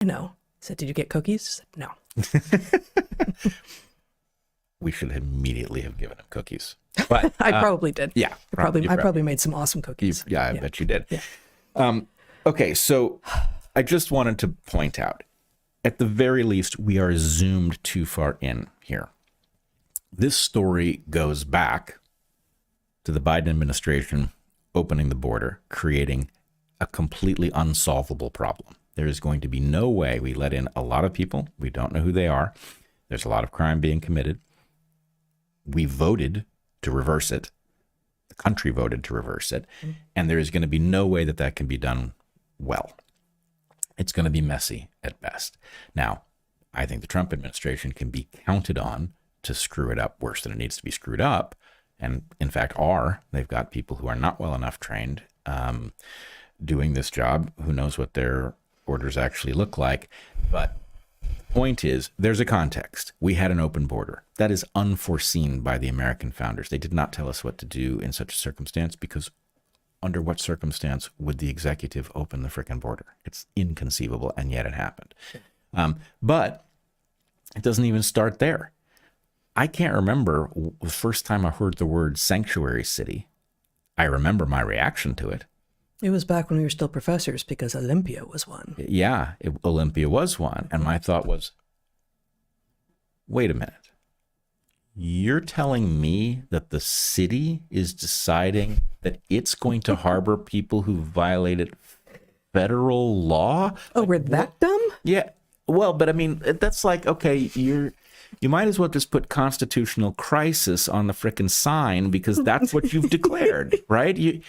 I know. I said, did you get cookies? I said, no. We should immediately have given him cookies. But I probably did. Yeah. I probably made some awesome cookies. I bet you did. Yeah. Okay, so I just wanted to point out, at the very least, we are zoomed too far in here. This story goes back to the Biden administration opening the border, creating a completely unsolvable problem. There is going to be no way we let in a lot of people. We don't know who they are. There's a lot of crime being committed. We voted to reverse it. The country voted to reverse it. And there is going to be no way that that can be done well. It's going to be messy at best. Now, I think the Trump administration can be counted on to screw it up worse than it needs to be screwed up. And in fact, they've got people who are not well enough trained doing this job. Who knows what their orders actually look like. But the point is, there's a context. We had an open border. That is unforeseen by the American founders. They did not tell us what to do in such a circumstance, because under what circumstance would the executive open the frickin' border? It's inconceivable, and yet it happened. But it doesn't even start there. I can't remember the first time I heard the word sanctuary city. I remember my reaction to it. It was back when we were still professors, because Olympia was one. Yeah, Olympia was one. And my thought was, wait a minute. You're telling me that the city is deciding that it's going to harbor people who violated federal law? Oh, we're that dumb? Yeah. Well, but I mean, that's like, okay, you might as well just put constitutional crisis on the frickin' sign, because that's what you've declared, right?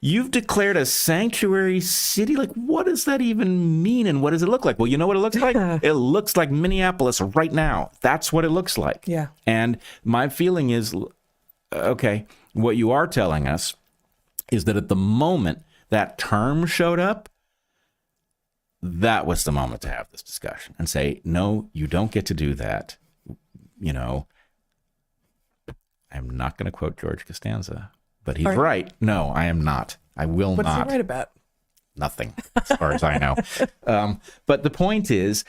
You've declared a sanctuary city. Like, what does that even mean? And what does it look like? Well, you know what it looks like? It looks like Minneapolis right now. That's what it looks like. Yeah. And my feeling is, okay, what you are telling us is that at the moment that term showed up, that was the moment to have this discussion and say, no, you don't get to do that. You know, I'm not going to quote George Costanza, but he's right. No, I am not. I will not. What's he right about? Nothing, as far as I know. But the point is,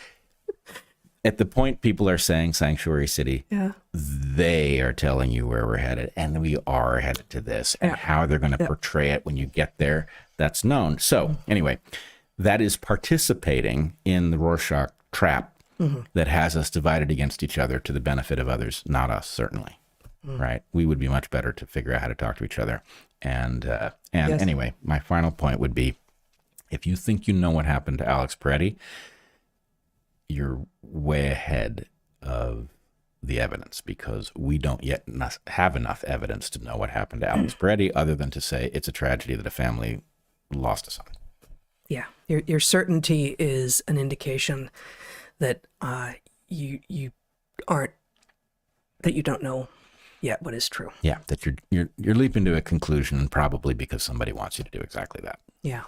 at the point people are saying sanctuary city, they are telling you where we're headed, and we are headed to this, and how they're going to portray it when you get there, that's known. So anyway, that is participating in the Rorschach trap that has us divided against each other to the benefit of others, not us, certainly. Right? We would be much better to figure out how to talk to each other. And anyway, my final point would be, if you think you know what happened to Alex Peretti, you're way ahead of the evidence, because we don't yet have enough evidence to know what happened to Alex Peretti, other than to say it's a tragedy that a family lost a son. Yeah. Your certainty is an indication that you don't know yet what is true. Yeah, that you're leaping to a conclusion, and probably because somebody wants you to do exactly that. Yeah.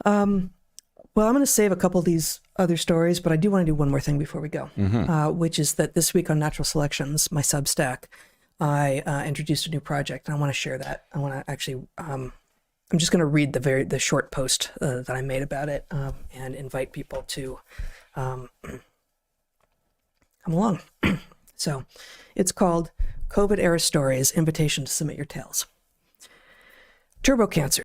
Well, I'm going to save a couple of these other stories, but I do want to do one more thing before we go, which is that this week on Natural Selections, my Substack, I introduced a new project, and I want to share that. I want to actually, I'm just going to read the short post that I made about it, and invite people to come along. So it's called COVID Era Stories, Invitation to Submit Your Tales. Turbo Cancer.